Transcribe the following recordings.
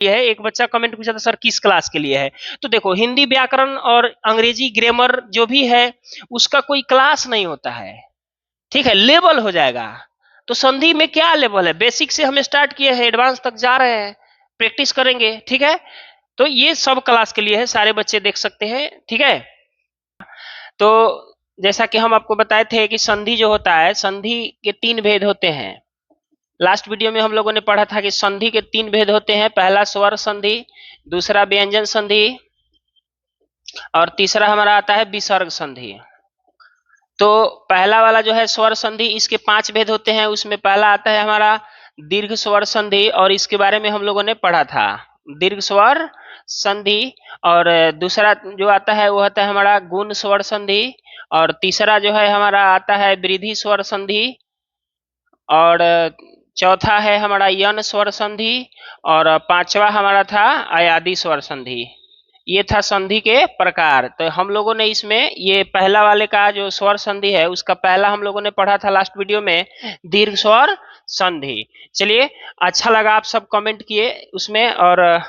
है। एक बच्चा कमेंट पूछा था सर किस क्लास के लिए है, तो देखो हिंदी व्याकरण और अंग्रेजी ग्रामर जो भी है उसका कोई क्लास नहीं होता है, ठीक है, लेवल हो जाएगा। तो संधि में क्या लेवल है, बेसिक से हम स्टार्ट किए हैं, एडवांस तक जा रहे हैं, प्रैक्टिस करेंगे, ठीक है। तो ये सब क्लास के लिए है, सारे बच्चे देख सकते हैं, ठीक है। तो जैसा कि हम आपको बताए थे कि संधि जो होता है, संधि के 3 भेद होते हैं। लास्ट वीडियो में हम लोगों ने पढ़ा था कि संधि के 3 भेद होते हैं, पहला स्वर संधि, दूसरा व्यंजन संधि और तीसरा हमारा आता है विसर्ग संधि। तो पहला वाला जो है स्वर संधि, इसके 5 भेद होते हैं। उसमें पहला आता है हमारा दीर्घ स्वर संधि, और इसके बारे में हम लोगों ने पढ़ा था, दीर्घ स्वर संधि। और दूसरा जो आता है वो आता है हमारा गुण स्वर संधि, और तीसरा जो है हमारा आता है वृद्धि स्वर संधि, और चौथा है हमारा यन स्वर संधि, और पांचवा हमारा था अयादि स्वर संधि। ये था संधि के प्रकार। तो हम लोगों ने इसमें ये पहला वाले का जो स्वर संधि है उसका पहला हम लोगों ने पढ़ा था लास्ट वीडियो में, दीर्घ स्वर संधि। चलिए, अच्छा लगा आप सब कमेंट किए उसमें और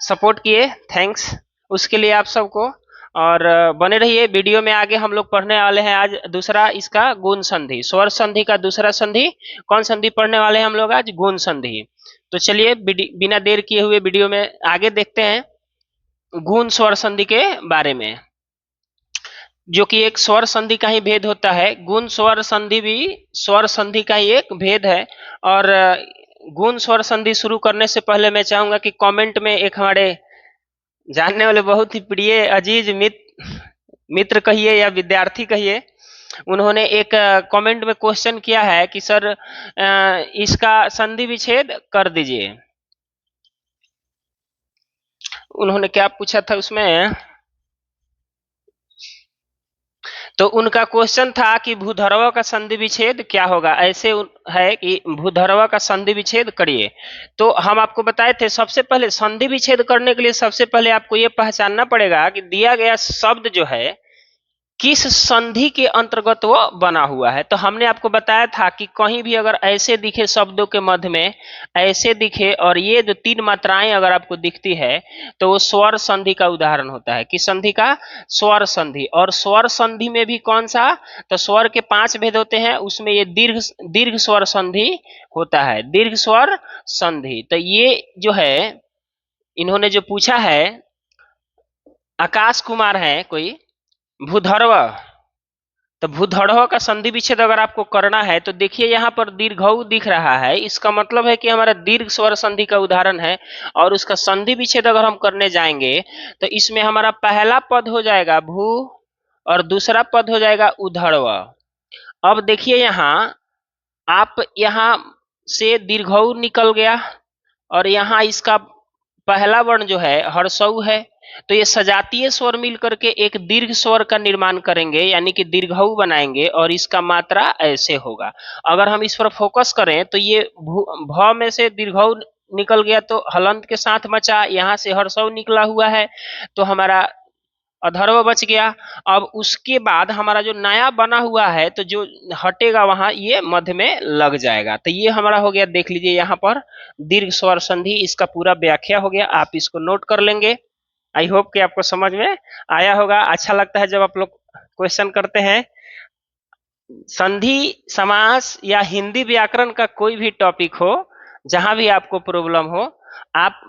सपोर्ट किए, थैंक्स उसके लिए आप सबको। और बने रहिए, वीडियो में आगे हम लोग पढ़ने वाले हैं आज दूसरा इसका गुण संधि, स्वर संधि का दूसरा संधि। कौन संधि पढ़ने वाले हैं हम लोग आज? गुण संधि। तो चलिए बिना देर किए हुए वीडियो में आगे देखते हैं गुण स्वर संधि के बारे में, जो कि एक स्वर संधि का ही भेद होता है। गुण स्वर संधि भी स्वर संधि का ही एक भेद है। और गुण स्वर संधि शुरू करने से पहले मैं चाहूंगा कि कमेंट में एक हमारे जानने वाले बहुत ही प्रिय अजीज मित्र कहिए या विद्यार्थी कहिए, उन्होंने एक कमेंट में क्वेश्चन किया है कि सर इसका संधि विच्छेद कर दीजिए। उन्होंने क्या पूछा था उसमें, तो उनका क्वेश्चन था कि भूधर्व का संधि विच्छेद क्या होगा। ऐसे है कि भूधर्व का संधि विच्छेद करिए। तो हम आपको बताए थे सबसे पहले संधि विच्छेद करने के लिए सबसे पहले आपको ये पहचानना पड़ेगा कि दिया गया शब्द जो है किस संधि के अंतर्गत वो बना हुआ है। तो हमने आपको बताया था कि कहीं भी अगर ऐसे दिखे शब्दों के मध्य में ऐसे दिखे और ये जो 3 मात्राएं अगर आपको दिखती है तो वो स्वर संधि का उदाहरण होता है। किस संधि का? स्वर संधि। और स्वर संधि में भी कौन सा? तो स्वर के 5 भेद होते हैं, उसमें ये दीर्घ स्वर संधि होता है, दीर्घ स्वर संधि। तो ये जो है इन्होंने जो पूछा है, आकाश कुमार है कोई, भूधर्व, तो भूधर्व का संधि विच्छेद अगर आपको करना है तो देखिए यहाँ पर दीर्घऊ दिख रहा है, इसका मतलब है कि हमारा दीर्घ स्वर संधि का उदाहरण है। और उसका संधि विच्छेद अगर हम करने जाएंगे तो इसमें हमारा पहला पद हो जाएगा भू और दूसरा पद हो जाएगा उधर्व। अब देखिए यहाँ आप यहाँ से दीर्घऊ निकल गया और यहाँ इसका पहला वर्ण जो है हर्षऊ है, तो ये सजातीय स्वर मिल करके एक दीर्घ स्वर का निर्माण करेंगे, यानी कि दीर्घऊ बनाएंगे और इसका मात्रा ऐसे होगा। अगर हम इस पर फोकस करें तो ये भ में से दीर्घऊ निकल गया तो हलंत के साथ बचा, यहाँ से हर्षऊ निकला हुआ है तो हमारा अधर्व बच गया। अब उसके बाद हमारा जो नया बना हुआ है तो जो हटेगा वहां ये मध्य में लग जाएगा। तो ये हमारा हो गया, देख लीजिए यहाँ पर दीर्घ स्वर संधि, इसका पूरा व्याख्या हो गया। आप इसको नोट कर लेंगे। आई होप कि आपको समझ में आया होगा। अच्छा लगता है जब आप लोग क्वेश्चन करते हैं। संधि, समास या हिंदी व्याकरण का कोई भी टॉपिक हो, जहां भी आपको प्रॉब्लम हो, आप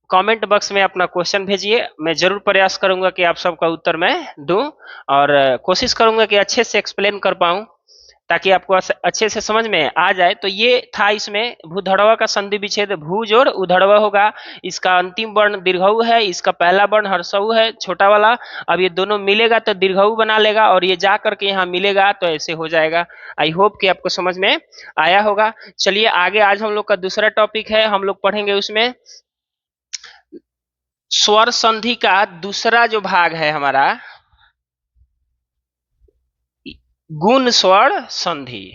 कमेंट बॉक्स में अपना क्वेश्चन भेजिए। मैं जरूर प्रयास करूंगा कि आप सबका उत्तर मैं दूं और कोशिश करूंगा कि अच्छे से एक्सप्लेन कर पाऊं ताकि आपको अच्छे से समझ में आ जाए। तो ये था इसमें भूधर्व का संधि विच्छेद, भू जोड़ उधर्व होगा, इसका अंतिम वर्ण दीर्घऊ है, इसका पहला वर्ण हर्षऊ है छोटा वाला। अब ये दोनों मिलेगा तो दीर्घऊ बना लेगा और ये जा करके यहाँ मिलेगा तो ऐसे हो जाएगा। आई होप कि आपको समझ में आया होगा। चलिए आगे, आज हम लोग का दूसरा टॉपिक है, हम लोग पढ़ेंगे उसमें स्वर संधि का दूसरा जो भाग है हमारा गुण स्वर संधि।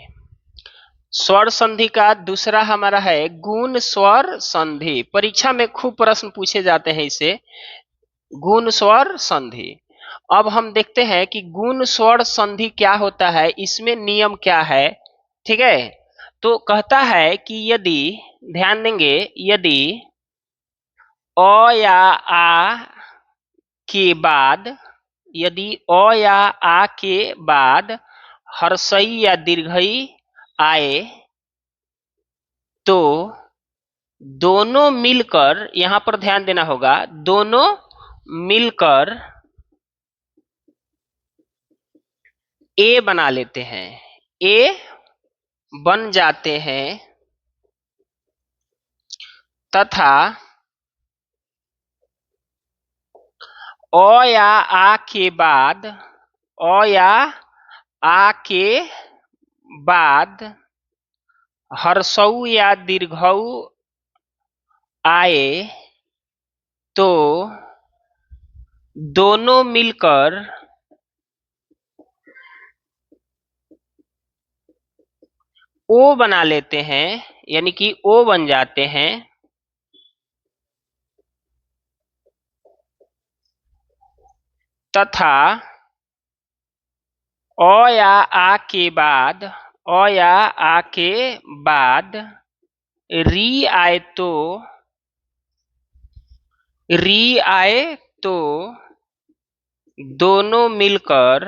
स्वर संधि का दूसरा हमारा है गुण स्वर संधि। परीक्षा में खूब प्रश्न पूछे जाते हैं इसे, गुण स्वर संधि। अब हम देखते हैं कि गुण स्वर संधि क्या होता है, इसमें नियम क्या है, ठीक है। तो कहता है कि यदि, ध्यान देंगे, यदि अ या आ के बाद, यदि अ या आ के बाद हर्षई या दीर्घई आए तो दोनों मिलकर, यहां पर ध्यान देना होगा, दोनों मिलकर ए बना लेते हैं, ए बन जाते हैं तथा अ या आ के बाद, अ या आ के बाद हर्षऊ या दीर्घऊ आए तो दोनों मिलकर ओ बना लेते हैं, यानी कि ओ बन जाते हैं तथा अ या आ के बाद, अ या आ के बाद री आए तो, री आए तो दोनों मिलकर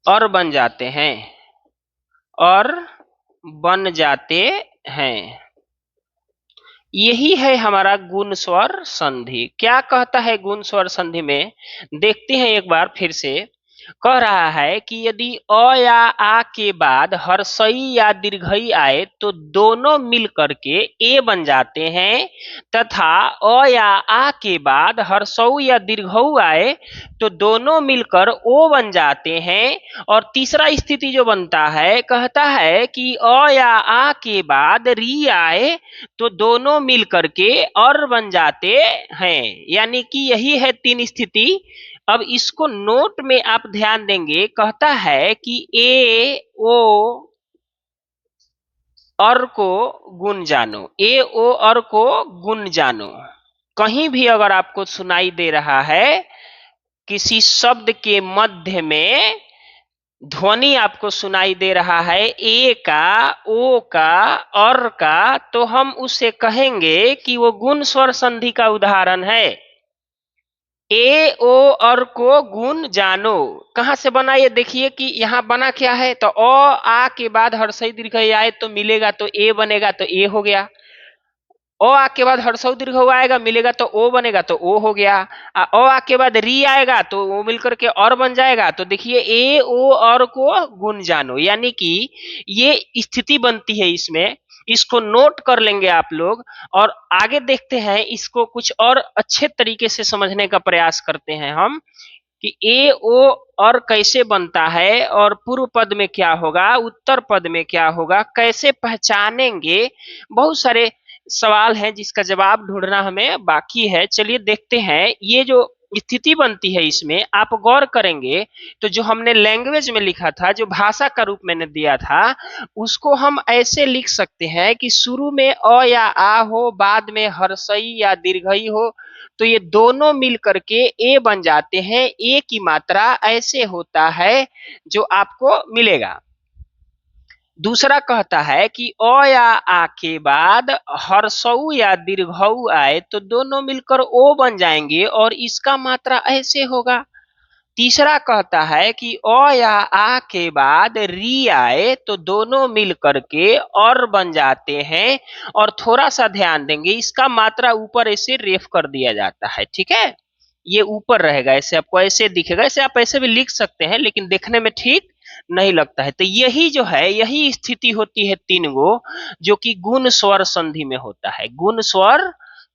और बन जाते हैं, और बन जाते हैं। यही है हमारा गुण स्वर संधि। क्या कहता है गुण स्वर संधि में, देखते हैं एक बार फिर से। कह रहा है कि यदि अ या आ के बाद हर्षई या दीर्घई आए तो दोनों मिल करके ए बन जाते हैं तथा अ या आ के बाद हर्षऊ या दीर्घऊ आए तो दोनों मिलकर ओ बन जाते हैं। और तीसरा स्थिति जो बनता है, कहता है कि अ या आ के बाद री आए तो दोनों मिल करके और बन जाते हैं। यानी कि यही है तीन स्थिति। अब इसको नोट में आप ध्यान देंगे, कहता है कि ए ओ और को गुण जानो, ए ओ और को गुण जानो। कहीं भी अगर आपको सुनाई दे रहा है किसी शब्द के मध्य में ध्वनि आपको सुनाई दे रहा है ए का, ओ का, और का, तो हम उसे कहेंगे कि वो गुण स्वर संधि का उदाहरण है। ए ओ और को गुण जानो कहां से बना, ये देखिए कि यहां बना क्या है, तो अ आ के बाद हर्षई दीर्घई आए तो मिलेगा तो ए बनेगा, तो ए हो गया। अ आ के बाद हर्षऊ दीर्घऊ आएगा, मिलेगा तो ओ बनेगा, तो ओ हो गया। अ आ के बाद री आएगा तो वो मिलकर के और बन जाएगा। तो देखिए ए ओ और को गुण जानो, यानी कि ये स्थिति बनती है इसमें। इसको नोट कर लेंगे आप लोग और आगे देखते हैं, इसको कुछ और अच्छे तरीके से समझने का प्रयास करते हैं हम कि ए ओ और कैसे बनता है और पूर्व पद में क्या होगा, उत्तर पद में क्या होगा, कैसे पहचानेंगे। बहुत सारे सवाल हैं जिसका जवाब ढूंढना हमें बाकी है। चलिए देखते हैं। ये जो स्थिति बनती है इसमें आप गौर करेंगे तो जो हमने लैंग्वेज में लिखा था, जो भाषा का रूप मैंने दिया था, उसको हम ऐसे लिख सकते हैं कि शुरू में अ या आ हो, बाद में हर्षई या दीर्घई हो, तो ये दोनों मिल करके ए बन जाते हैं। ए की मात्रा ऐसे होता है जो आपको मिलेगा। दूसरा कहता है कि अ या आ के बाद हर्षऊ या दीर्घऊ आए तो दोनों मिलकर ओ बन जाएंगे और इसका मात्रा ऐसे होगा। तीसरा कहता है कि अ या आ के बाद री आए तो दोनों मिल करके और बन जाते हैं। और थोड़ा सा ध्यान देंगे, इसका मात्रा ऊपर ऐसे रेफ कर दिया जाता है, ठीक है। ये ऊपर रहेगा, ऐसे आपको ऐसे दिखेगा। ऐसे आप ऐसे भी लिख सकते हैं लेकिन देखने में ठीक नहीं लगता है। तो यही जो है, यही स्थिति होती है तीन गो, जो कि गुण स्वर संधि में होता है। गुण स्वर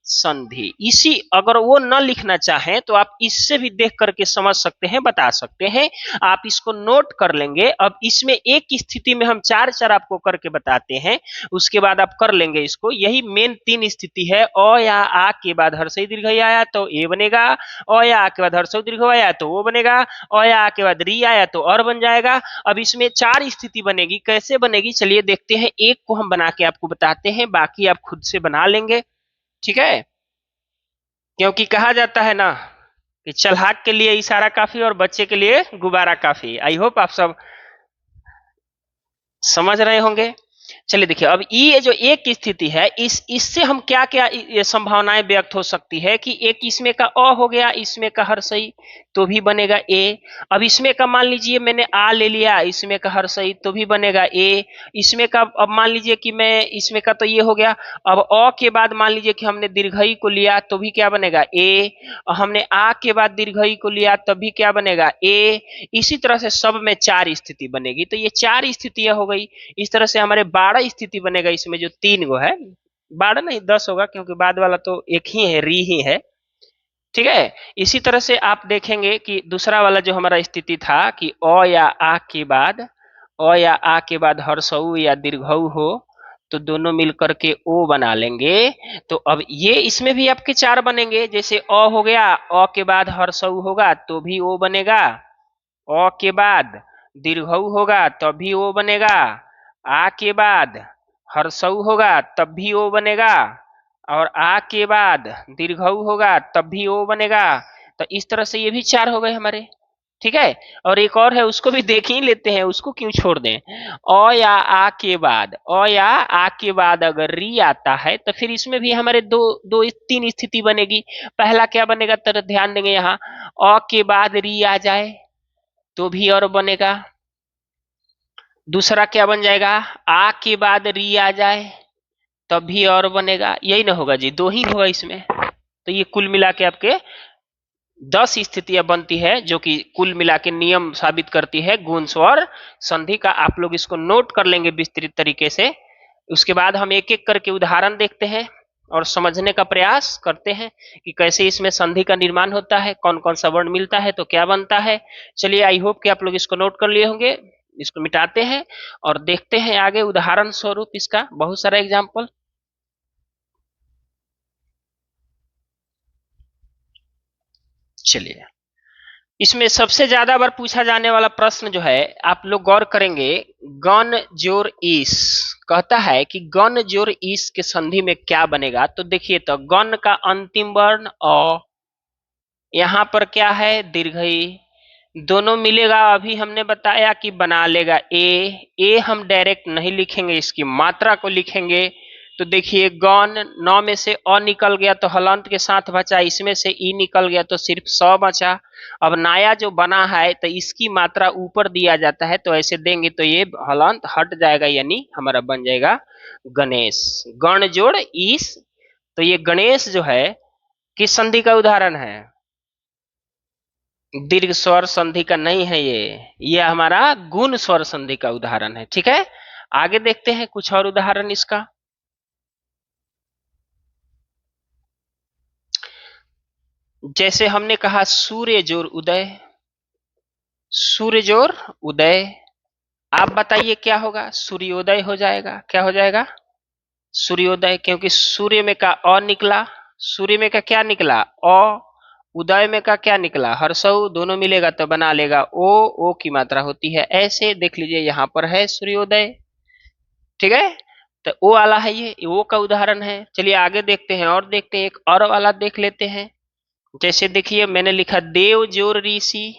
संधि, इसी अगर वो न लिखना चाहें तो आप इससे भी देख करके समझ सकते हैं, बता सकते हैं। आप इसको नोट कर लेंगे। अब इसमें एक स्थिति में हम चार चार आपको करके बताते हैं, उसके बाद आप कर लेंगे इसको। यही मेन तीन स्थिति है। अ या आ के बाद हर्षई दीर्घई आया तो ए बनेगा, अ या आ के बाद हर्षऊ दीर्घऊ आया तो ओ बनेगा, अ या आ के बाद री आया तो और बन जाएगा। अब इसमें चार स्थिति बनेगी। कैसे बनेगी चलिए देखते हैं। एक को हम बना के आपको बताते हैं, बाकी आप खुद से बना लेंगे, ठीक है। क्योंकि कहा जाता है ना कि चलहाक के लिए इशारा काफी और बच्चे के लिए गुब्बारा काफी। आई होप आप सब समझ रहे होंगे। चलिए देखिए, अब ये जो एक स्थिति है, इससे हम क्या क्या ये संभावनाएं व्यक्त हो सकती है कि एक इसमें का अ हो गया, इसमें का हर सही तो भी बनेगा ए। अब इसमें का मान लीजिए मैंने आ ले लिया, इसमें का हर सही तो भी बनेगा ए। इसमें का अब मान लीजिए कि मैं इसमें का तो ये हो गया, अब अ के बाद मान लीजिए कि हमने दीर्घई को लिया तो भी क्या बनेगा ए। हमने आ के बाद दीर्घई को लिया तब भी क्या बनेगा ए। इसी तरह से सब में 4 स्थिति बनेगी, तो ये 4 स्थितियां हो गई। इस तरह से हमारे 12 स्थिति बनेगा, इसमें जो 3 गो है, 12 नहीं 10 होगा क्योंकि बाद वाला तो एक ही है, री ही है। ठीक है। इसी तरह से आप देखेंगे कि दूसरा वाला जो हमारा स्थिति था कि अ या आ के बाद, अ या आ के बाद हर्षऊ या दीर्घऊ हो तो दोनों मिलकर के ओ बना लेंगे। तो अब ये इसमें भी आपके 4 बनेंगे, जैसे अ हो गया, अ के बाद हर्षऊ होगा तो भी ओ बनेगा, अ के बाद दीर्घऊ होगा तब भी ओ बनेगा, आ के बाद हर्षऊ होगा तब भी ओ बनेगा, और आ के बाद दीर्घऊ होगा तब भी ओ बनेगा। तो इस तरह से ये भी 4 हो गए हमारे। ठीक है। और एक और है, उसको भी देख ही लेते हैं, उसको क्यों छोड़ दें। अ या आ के बाद, अ या आ के बाद अगर री आता है तो फिर इसमें भी हमारे दो दो 3 स्थिति बनेगी। पहला क्या बनेगा, तरह ध्यान देंगे यहाँ, अ के बाद री आ जाए तो भी और बनेगा। दूसरा क्या बन जाएगा, आ के बाद री आ जाए तब भी और बनेगा। यही ना होगा जी, 2 ही होगा इसमें। तो ये कुल मिला के आपके 10 स्थितियां बनती है, जो कि कुल मिला के नियम साबित करती है गुण स्वर संधि का। आप लोग इसको नोट कर लेंगे विस्तृत तरीके से। उसके बाद हम एक एक करके उदाहरण देखते हैं और समझने का प्रयास करते हैं कि कैसे इसमें संधि का निर्माण होता है, कौन कौन सा वर्ण मिलता है तो क्या बनता है। चलिए, आई होप कि आप लोग इसको नोट कर लिए होंगे। इसको मिटाते हैं और देखते हैं आगे उदाहरण स्वरूप इसका बहुत सारा एग्जाम्पल। चलिए, इसमें सबसे ज्यादा बार पूछा जाने वाला प्रश्न जो है, आप लोग गौर करेंगे, गण जोर ईस कहता है कि गण जोर ईस के संधि में क्या बनेगा। तो देखिए, तो गण का अंतिम वर्ण अ, यहाँ पर क्या है दीर्घई, दोनों मिलेगा। अभी हमने बताया कि बना लेगा ए हम डायरेक्ट नहीं लिखेंगे, इसकी मात्रा को लिखेंगे। तो देखिए, गण 9 में से अ निकल गया तो हलंत के साथ बचा, इसमें से ई निकल गया तो सिर्फ स बचा। अब नया जो बना है तो इसकी मात्रा ऊपर दिया जाता है, तो ऐसे देंगे तो ये हलंत हट जाएगा, यानी हमारा बन जाएगा गणेश। गण जोड़ ईस। तो ये गणेश जो है किस संधि का उदाहरण है, दीर्घ स्वर संधि का नहीं है ये हमारा गुण स्वर संधि का उदाहरण है। ठीक है। आगे देखते हैं कुछ और उदाहरण इसका। जैसे हमने कहा सूर्य जोर उदय, सूर्य जोर उदय, आप बताइए क्या होगा, सूर्योदय हो जाएगा। क्या हो जाएगा, सूर्योदय, क्योंकि सूर्य में का अ निकला, सूर्य में का क्या निकला अ, उदय में का क्या निकला हर्षऊ, दोनों मिलेगा तो बना लेगा ओ की मात्रा होती है। ऐसे देख लीजिए, यहाँ पर है सूर्योदय। ठीक है। तो ओ वाला है, ये ओ का उदाहरण है। चलिए आगे देखते हैं और देखते हैं, एक और वाला देख लेते हैं। जैसे देखिए, मैंने लिखा देव जोर ऋषि,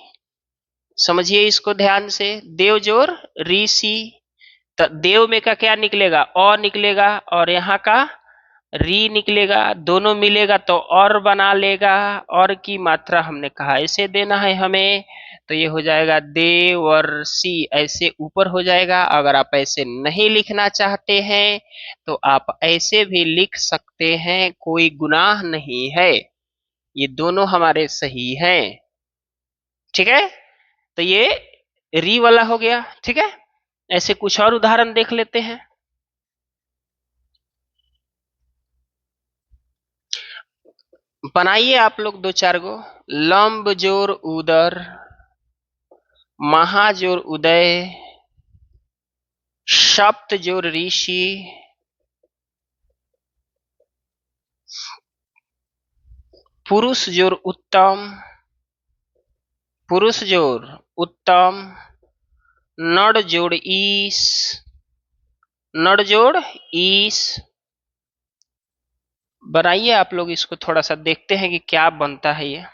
समझिए इसको ध्यान से, देव जोर ऋषि। तो देव में का क्या निकलेगा अ निकलेगा, और यहाँ का री निकलेगा, दोनों मिलेगा तो और बना लेगा। और की मात्रा हमने कहा ऐसे देना है हमें, तो ये हो जाएगा देवर्षि, ऐसे ऊपर हो जाएगा। अगर आप ऐसे नहीं लिखना चाहते हैं तो आप ऐसे भी लिख सकते हैं, कोई गुनाह नहीं है, ये दोनों हमारे सही हैं। ठीक है। तो ये री वाला हो गया। ठीक है। ऐसे कुछ और उदाहरण देख लेते हैं। बनाइए आप लोग 2-4 गो। लंब जोर उदर, महाजोर उदय, सप्त जोर ऋषि, पुरुष जोर उत्तम, पुरुष जोर उत्तम, नड़ जोड़ ईस, नड़ जोड़ ईस। बनाइए आप लोग इसको, थोड़ा सा देखते हैं कि क्या बनता है ये।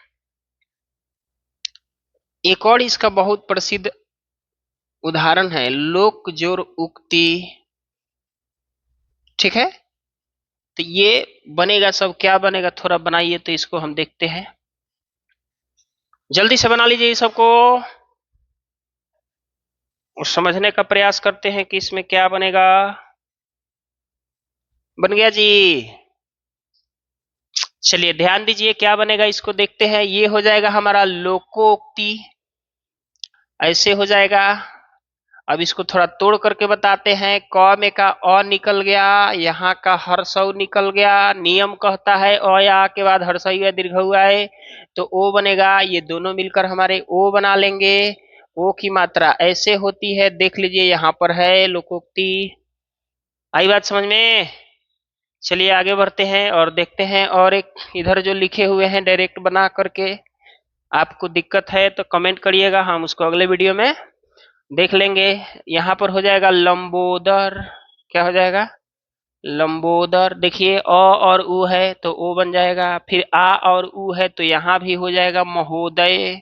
एक और इसका बहुत प्रसिद्ध उदाहरण है लोक जोर उक्ति, ठीक है, तो ये बनेगा सब, क्या बनेगा थोड़ा बनाइए तो इसको हम देखते हैं, जल्दी से बना लीजिए ये सबको और समझने का प्रयास करते हैं कि इसमें क्या बनेगा। बन गया जी। चलिए ध्यान दीजिए क्या बनेगा, इसको देखते हैं। ये हो जाएगा हमारा लोकोक्ति, ऐसे हो जाएगा। अब इसको थोड़ा तोड़ करके बताते हैं। क में का अ निकल गया, यहाँ का हर्षऊ निकल गया। नियम कहता है अ या आ के बाद हर्षऊ या दीर्घऊ आए तो ओ बनेगा। ये दोनों मिलकर हमारे ओ बना लेंगे। ओ की मात्रा ऐसे होती है, देख लीजिए यहाँ पर है लोकोक्ति। आई बात समझ में? चलिए आगे बढ़ते हैं और देखते हैं। और एक इधर जो लिखे हुए हैं डायरेक्ट बना करके, आपको दिक्कत है तो कमेंट करिएगा, हम उसको अगले वीडियो में देख लेंगे। यहाँ पर हो जाएगा लंबोदर। क्या हो जाएगा? लंबोदर। देखिए अ और उ है तो ओ बन जाएगा, फिर आ और उ है तो यहाँ भी हो जाएगा महोदय।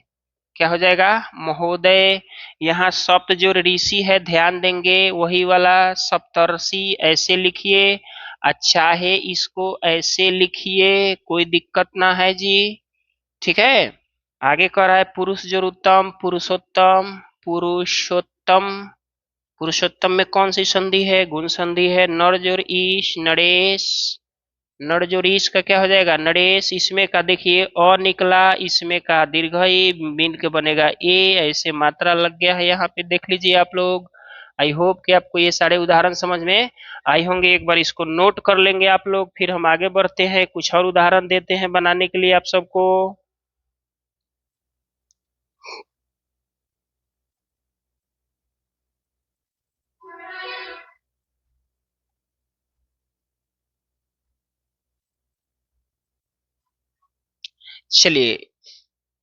क्या हो जाएगा? महोदय। यहाँ सप्त जो ऋषि है ध्यान देंगे, वही वाला सप्तर्षि ऐसे लिखिए। अच्छा है, इसको ऐसे लिखिए, कोई दिक्कत ना है जी। ठीक है, आगे कह रहा है पुरुष जो उत्तम, पुरुषोत्तम, पुरुषोत्तम। पुरुषोत्तम में कौन सी संधि है? गुण संधि है। नर जोर ईश, नरेश। नर जोर ईश का क्या हो जाएगा? नरेश। इसमें का देखिए अ निकला, इसमें का दीर्घ ई मिल के बनेगा ए, ऐसे मात्रा लग गया है यहाँ पे, देख लीजिए आप लोग। आई होप कि आपको ये सारे उदाहरण समझ में आए होंगे। एक बार इसको नोट कर लेंगे आप लोग, फिर हम आगे बढ़ते हैं, कुछ और उदाहरण देते हैं बनाने के लिए आप सबको। चलिए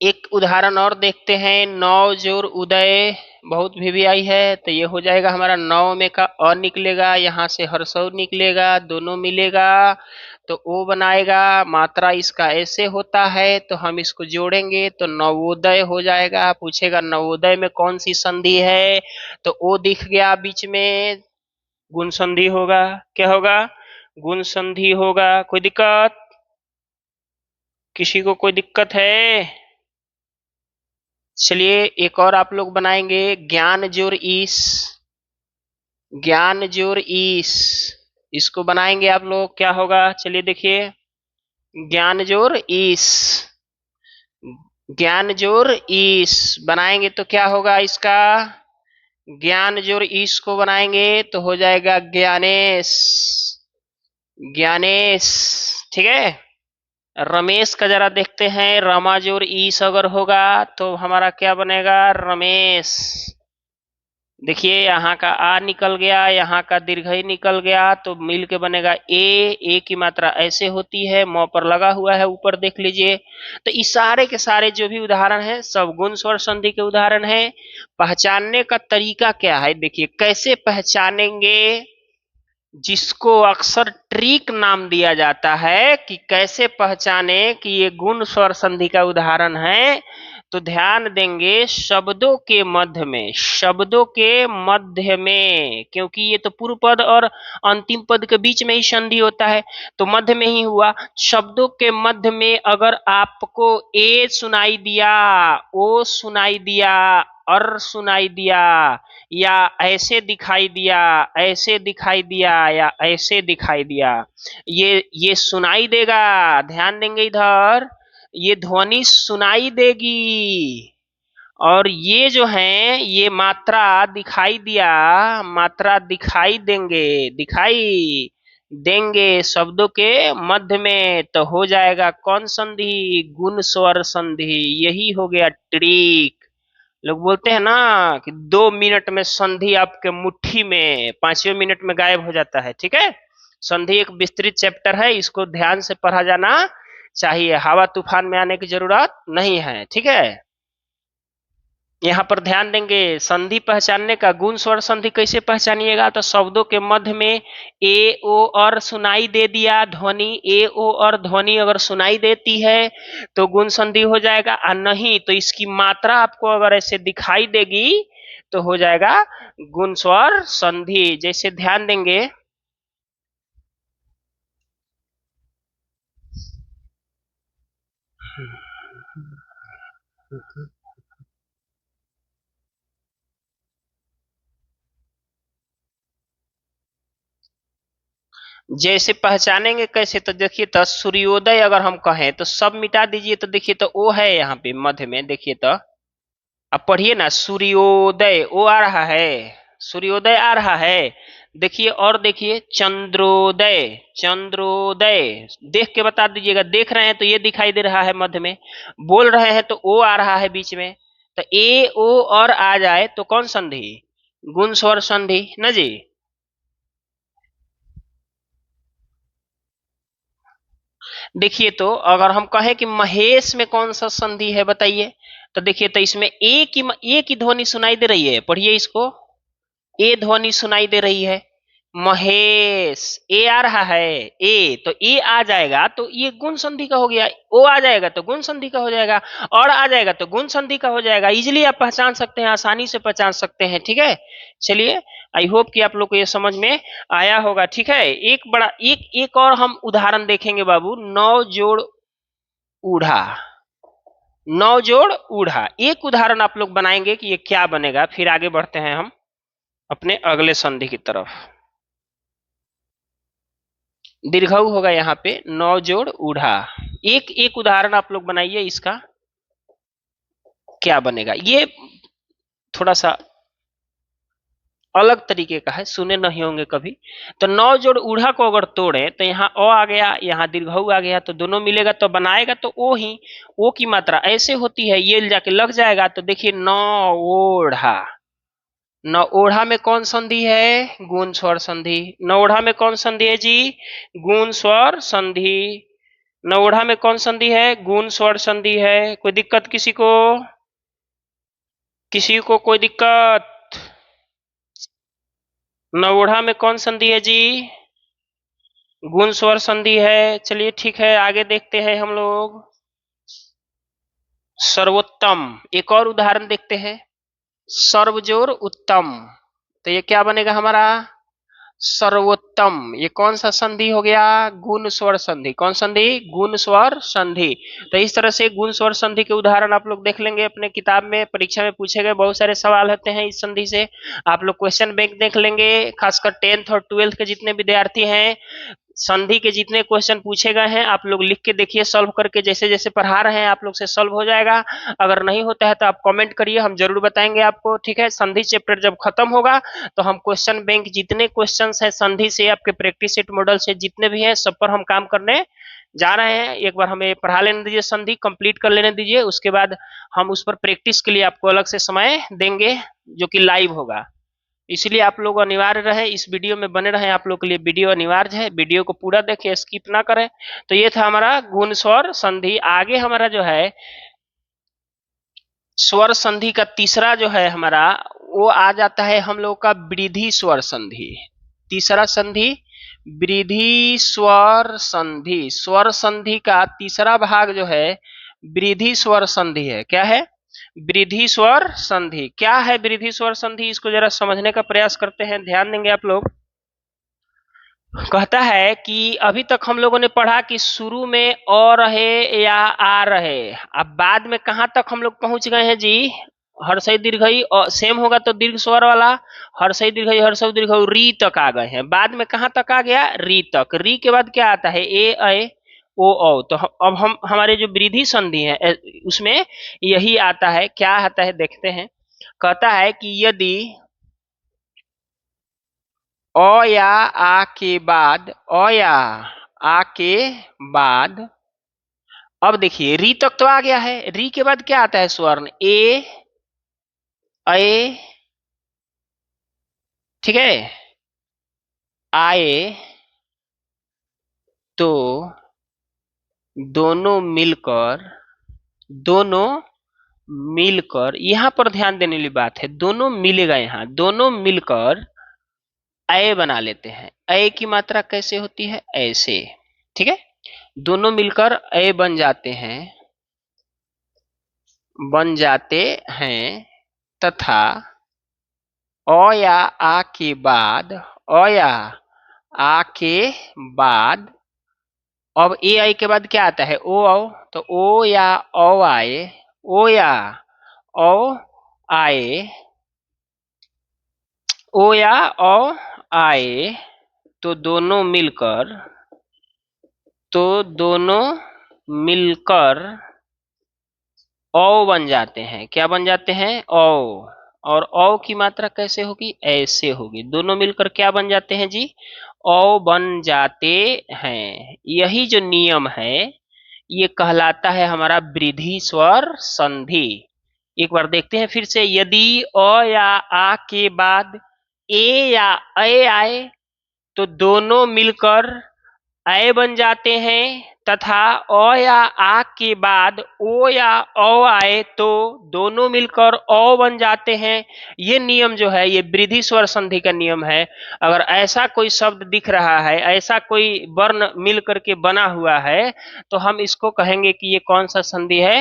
एक उदाहरण और देखते हैं। नौ जोर उदय, बहुत वीवीआई है तो ये हो जाएगा हमारा नौ में का अ निकलेगा, यहाँ से हर्षऊ निकलेगा, दोनों मिलेगा तो ओ बनाएगा। मात्रा इसका ऐसे होता है तो हम इसको जोड़ेंगे तो नवोदय हो जाएगा। पूछेगा नवोदय में कौन सी संधि है तो ओ दिख गया बीच में, गुण संधि होगा। क्या होगा? गुण संधि होगा। कोई दिक्कत? किसी को कोई दिक्कत है? चलिए एक और आप लोग बनाएंगे, ज्ञान जोर ईस। ज्ञान जोर ईस, इसको बनाएंगे आप लोग, क्या होगा? चलिए देखिए, ज्ञान जोर ईस, ज्ञान जोर ईस बनाएंगे तो क्या होगा इसका? ज्ञान जोर ईस को बनाएंगे तो हो जाएगा ज्ञानेश। ज्ञानेश। ठीक है, रमेश का जरा देखते हैं। रमा जोर ईस अगर होगा तो हमारा क्या बनेगा? रमेश। देखिए यहाँ का आ निकल गया, यहाँ का दीर्घई निकल गया तो मिल के बनेगा ए। ए की मात्रा ऐसे होती है, म पर लगा हुआ है ऊपर, देख लीजिए। तो इस सारे के सारे जो भी उदाहरण है सब गुण स्वर संधि के उदाहरण है। पहचानने का तरीका क्या है, देखिए कैसे पहचानेंगे, जिसको अक्सर ट्रिक नाम दिया जाता है कि कैसे पहचाने कि ये गुण स्वर संधि का उदाहरण है। तो ध्यान देंगे शब्दों के मध्य में, शब्दों के मध्य में, क्योंकि ये तो पूर्व पद और अंतिम पद के बीच में ही संधि होता है तो मध्य में ही हुआ। शब्दों के मध्य में अगर आपको ए सुनाई दिया, ओ सुनाई दिया, अर सुनाई दिया, या ऐसे दिखाई दिया, ऐसे दिखाई दिया, या ऐसे दिखाई दिया, ये सुनाई देगा। ध्यान देंगे इधर, ये ध्वनि सुनाई देगी। और ये जो है ये मात्रा दिखाई दिया, मात्रा दिखाई देंगे, दिखाई देंगे शब्दों के मध्य में तो हो जाएगा कौन संधि? गुण स्वर संधि। यही हो गया ट्रिक। लोग बोलते हैं ना कि 2 मिनट में संधि आपके मुट्ठी में, 5वें मिनट में गायब हो जाता है। ठीक है, संधि एक विस्तृत चैप्टर है, इसको ध्यान से पढ़ा जाना चाहिए, हवा तूफान में आने की जरूरत नहीं है। ठीक है, यहाँ पर ध्यान देंगे संधि पहचानने का। गुण स्वर संधि कैसे पहचानिएगा? तो शब्दों के मध्य में ए ओ और सुनाई दे दिया ध्वनि, ए ओ और ध्वनि अगर सुनाई देती है तो गुण संधि हो जाएगा, और नहीं तो इसकी मात्रा आपको अगर ऐसे दिखाई देगी तो हो जाएगा गुण स्वर संधि। जैसे ध्यान देंगे जैसे पहचानेंगे कैसे, तो देखिए तो सूर्योदय अगर हम कहें तो सब मिटा दीजिए, तो देखिए तो ओ है यहाँ पे मध्य में, देखिए तो अब पढ़िए ना, सूर्योदय ओ आ रहा है, सूर्योदय आ रहा है। देखिए और देखिए चंद्रोदय, चंद्रोदय देख के बता दीजिएगा, देख रहे हैं तो ये दिखाई दे रहा है मध्य में, बोल रहे हैं तो ओ आ रहा है बीच में। तो ए ओ और आ जाए तो कौन संधि, गुण स्वर संधि न जी। देखिए तो अगर हम कहें कि महेश में कौन सा संधि है बताइए, तो देखिए तो इसमें एक ही ध्वनि सुनाई दे रही है, पढ़िए इसको, ए ध्वनि सुनाई दे रही है। महेश ए आ रहा है, ए तो ए आ जाएगा तो ये गुण संधि का हो गया, ओ आ जाएगा तो गुण संधि का हो जाएगा, और आ जाएगा तो गुण संधि का हो जाएगा। इजीली आप पहचान सकते हैं, आसानी से पहचान सकते हैं, ठीक है। चलिए आई होप कि आप लोग को ये समझ में आया होगा, ठीक है। एक बड़ा एक और हम उदाहरण देखेंगे बाबू, नौ जोड़ ऊढ़ा, नौ जोड़ ऊढ़ा, एक उदाहरण आप लोग बनाएंगे कि ये क्या बनेगा, फिर आगे बढ़ते हैं हम अपने अगले संधि की तरफ। दीर्घऊ होगा यहाँ पे नौ जोड़ ऊढ़ा, एक एक उदाहरण आप लोग बनाइए, इसका क्या बनेगा। ये थोड़ा सा अलग तरीके का है, सुने नहीं होंगे कभी। तो नौ जोड़ ऊढ़ा को अगर तोड़े तो यहाँ अ आ गया, यहाँ दीर्घऊ आ गया, तो दोनों मिलेगा तो बनाएगा तो ओ ही, ओ की मात्रा ऐसे होती है, ये जाके लग जाएगा। तो देखिए नौ ओढ़ा, नौ ओढ़ा में कौन संधि है, गुण स्वर संधि। नौ ओढ़ा में कौन संधि है जी, गुण स्वर संधि। नौ ओढ़ा में कौन संधि है, गुण स्वर संधि है। कोई दिक्कत किसी को, किसी को कोई दिक्कत। नौ ओढ़ा में कौन संधि है जी, गुण स्वर संधि है। चलिए ठीक है, आगे देखते हैं हम लोग। सर्वोत्तम, एक और उदाहरण देखते हैं, सर्वजोर उत्तम, तो ये क्या बनेगा हमारा, सर्वोत्तम। ये कौन सा संधि हो गया, गुण स्वर संधि। कौन संधि, गुण स्वर संधि। तो इस तरह से गुण स्वर संधि के उदाहरण आप लोग देख लेंगे अपने किताब में, परीक्षा में पूछे गए बहुत सारे सवाल होते हैं इस संधि से। आप लोग क्वेश्चन बैंक देख लेंगे, खासकर 10th और 12th के जितने विद्यार्थी हैं, संधि के जितने क्वेश्चन पूछे गए हैं आप लोग लिख के देखिए, सॉल्व करके जैसे जैसे पढ़ा रहे हैं आप लोग से सॉल्व हो जाएगा। अगर नहीं होता है तो आप कमेंट करिए, हम जरूर बताएंगे आपको, ठीक है। संधि चैप्टर जब खत्म होगा तो हम क्वेश्चन बैंक जितने क्वेश्चन है संधि से, आपके प्रैक्टिस सेट मॉडल से जितने भी हैं, सब पर हम काम करने जा रहे हैं। एक बार हमें पढ़ा लेने दीजिए, संधि कंप्लीट कर लेने दीजिए, उसके बाद हम उस पर प्रैक्टिस के लिए आपको अलग से समय देंगे जो कि लाइव होगा। इसलिए आप लोग अनिवार्य रहे, इस वीडियो में बने रहे, आप लोग के लिए वीडियो अनिवार्य है, वीडियो को पूरा देखें, स्किप ना करें। तो ये था हमारा गुण स्वर संधि। आगे हमारा जो है स्वर संधि का तीसरा जो है हमारा, वो आ जाता है हम लोग का वृद्धि स्वर संधि। तीसरा संधि वृद्धि स्वर संधि। स्वर संधि का तीसरा भाग जो है वृद्धि स्वर संधि है। क्या है, वृद्धि स्वर संधि। क्या है वृद्धि स्वर संधि, इसको जरा समझने का प्रयास करते हैं, ध्यान देंगे आप लोग। कहता है कि अभी तक हम लोगों ने पढ़ा कि शुरू में अ रहे या आ रहे, अब बाद में कहां तक हम लोग पहुंच गए हैं जी, हर्षई दीर्घई सेम होगा तो दीर्घ स्वर वाला, हर्षई दीर्घई हर्षऊ दीर्घऊ री तक आ गए हैं। बाद में कहां तक आ गया, री तक। री के बाद क्या आता है, ए ऐ ओ औ। तो अब हम हमारे जो वृद्धि संधि है उसमें यही आता है। क्या आता है देखते हैं। कहता है कि यदि अ या आ के बाद, अ या आ के बाद, अब देखिए री तक तो आ गया है, री के बाद क्या आता है स्वर्ण, ए ए, ठीक है, आए, तो दोनों मिलकर, दोनों मिलकर, यहां पर ध्यान देने वाली बात है, दोनों मिलेगा, यहां दोनों मिलकर अय बना लेते हैं। अय की मात्रा कैसे होती है, ऐसे, ठीक है। दोनों मिलकर अय बन जाते हैं, बन जाते हैं, तथा अ या आ के बाद, अ या आ के बाद अब ए आई के बाद क्या आता है, ओ आओ, तो ओ या औ आए, ओ या औ आए, ओ या औ आए, तो दोनों मिलकर, तो दोनों मिलकर औ बन जाते हैं। क्या बन जाते हैं, औ। और औ की मात्रा कैसे होगी, ऐसे होगी। दोनों मिलकर क्या बन जाते हैं जी, औ बन जाते हैं। यही जो नियम है ये कहलाता है हमारा वृद्धि स्वर संधि। एक बार देखते हैं फिर से, यदि अ या आ के बाद ए या ऐ आए तो दोनों मिलकर ऐ बन जाते हैं, तथा अ या आ के बाद ओ या औ आए तो दोनों मिलकर औ बन जाते हैं। ये नियम जो है ये वृद्धि स्वर संधि का नियम है। अगर ऐसा कोई शब्द दिख रहा है, ऐसा कोई वर्ण मिल करके बना हुआ है, तो हम इसको कहेंगे कि ये कौन सा संधि है,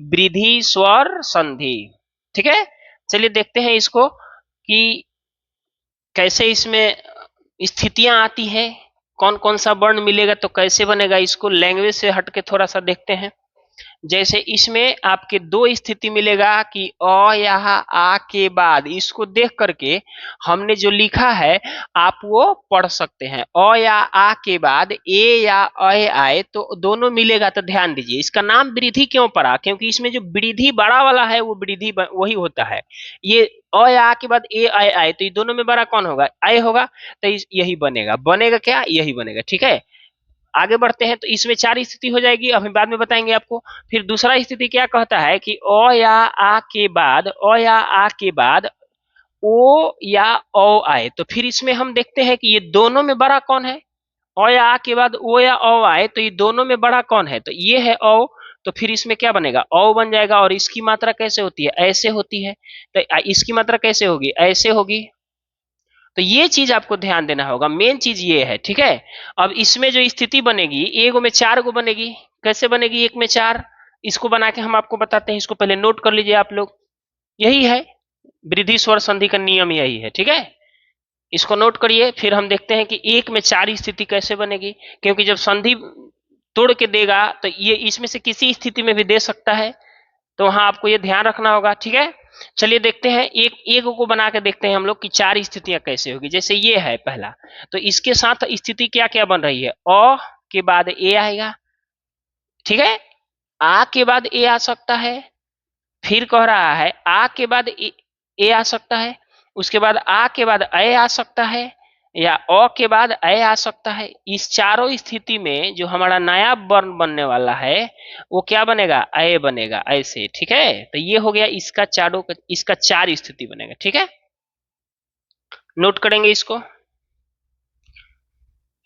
वृद्धि स्वर संधि। ठीक है, चलिए देखते हैं इसको कि कैसे इसमें स्थितियां आती हैं, कौन कौन सा वर्ण मिलेगा तो कैसे बनेगा। इसको लैंग्वेज से हटके थोड़ा सा देखते हैं। जैसे इसमें आपके दो स्थिति मिलेगा कि अ या आ के बाद, इसको देख करके हमने जो लिखा है आप वो पढ़ सकते हैं। अ या आ के बाद ए या ऐ आए तो दोनों मिलेगा, तो ध्यान दीजिए इसका नाम वृद्धि क्यों पड़ा, क्योंकि इसमें जो वृद्धि बड़ा वाला है वो वृद्धि वही होता है। ये अ या आ के बाद ए ऐ आए तो ये दोनों में बड़ा कौन होगा, ऐ होगा, तो यही बनेगा। बनेगा क्या, यही बनेगा। ठीक है, आगे बढ़ते हैं तो इसमें चार स्थिति हो जाएगी, अभी बाद में बताएंगे आपको। फिर दूसरा स्थिति क्या कहता है कि अ या आ के बाद, अ या आ के बाद ओ या औ आए, तो फिर इसमें हम देखते हैं कि ये दोनों में बड़ा कौन है। अ या आ के बाद ओ या औ आए तो ये दोनों में बड़ा कौन है, तो ये है औ। तो फिर इसमें क्या बनेगा, औ बन जाएगा। और इसकी मात्रा कैसे होती है, ऐसे होती है। तो इसकी मात्रा कैसे होगी, ऐसे होगी। तो ये चीज आपको ध्यान देना होगा, मेन चीज ये है। ठीक है, अब इसमें जो स्थिति बनेगी, एगो में चार गो बनेगी। कैसे बनेगी, एक में चार। इसको बना के हम आपको बताते हैं, इसको पहले नोट कर लीजिए आप लोग। यही है वृद्धि स्वर संधि का नियम, यही है। ठीक है, इसको नोट करिए, फिर हम देखते हैं कि एक में चार स्थिति कैसे बनेगी। क्योंकि जब संधि तोड़ के देगा तो ये इसमें से किसी स्थिति में भी दे सकता है, तो वहां आपको ये ध्यान रखना होगा। ठीक है, चलिए देखते हैं, एक को बना के देखते हैं हम लोग कि चार स्थितियां कैसे होगी। जैसे ये है पहला, तो इसके साथ स्थिति क्या क्या बन रही है, अ के बाद ए आएगा। ठीक है, आ के बाद ए आ सकता है। फिर कह रहा है आ के बाद ए आ सकता है। उसके बाद आ के बाद ए आ सकता है, या अ के बाद ए आ सकता है। इस चारों स्थिति में जो हमारा नया वर्ण बनने वाला है वो क्या बनेगा, ए बनेगा, ऐसे। ठीक है, तो ये हो गया इसका चारों का, इसका चार स्थिति बनेगा। ठीक है, नोट करेंगे इसको।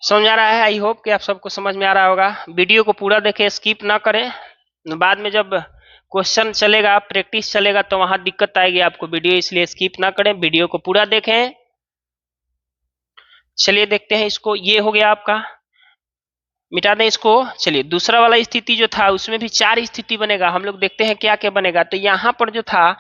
समझ आ रहा है, आई होप कि आप सबको समझ में आ रहा होगा। वीडियो को पूरा देखें, स्किप ना करें। बाद में जब क्वेश्चन चलेगा, प्रैक्टिस चलेगा, तो वहां दिक्कत आएगी आपको। वीडियो इसलिए स्किप ना करें, वीडियो को पूरा देखें। चलिए देखते हैं इसको, ये हो गया आपका, मिटा दें इसको। चलिए दूसरा वाला स्थिति जो था उसमें भी चार स्थिति बनेगा, हम लोग देखते हैं क्या क्या बनेगा। तो यहाँ पर जो था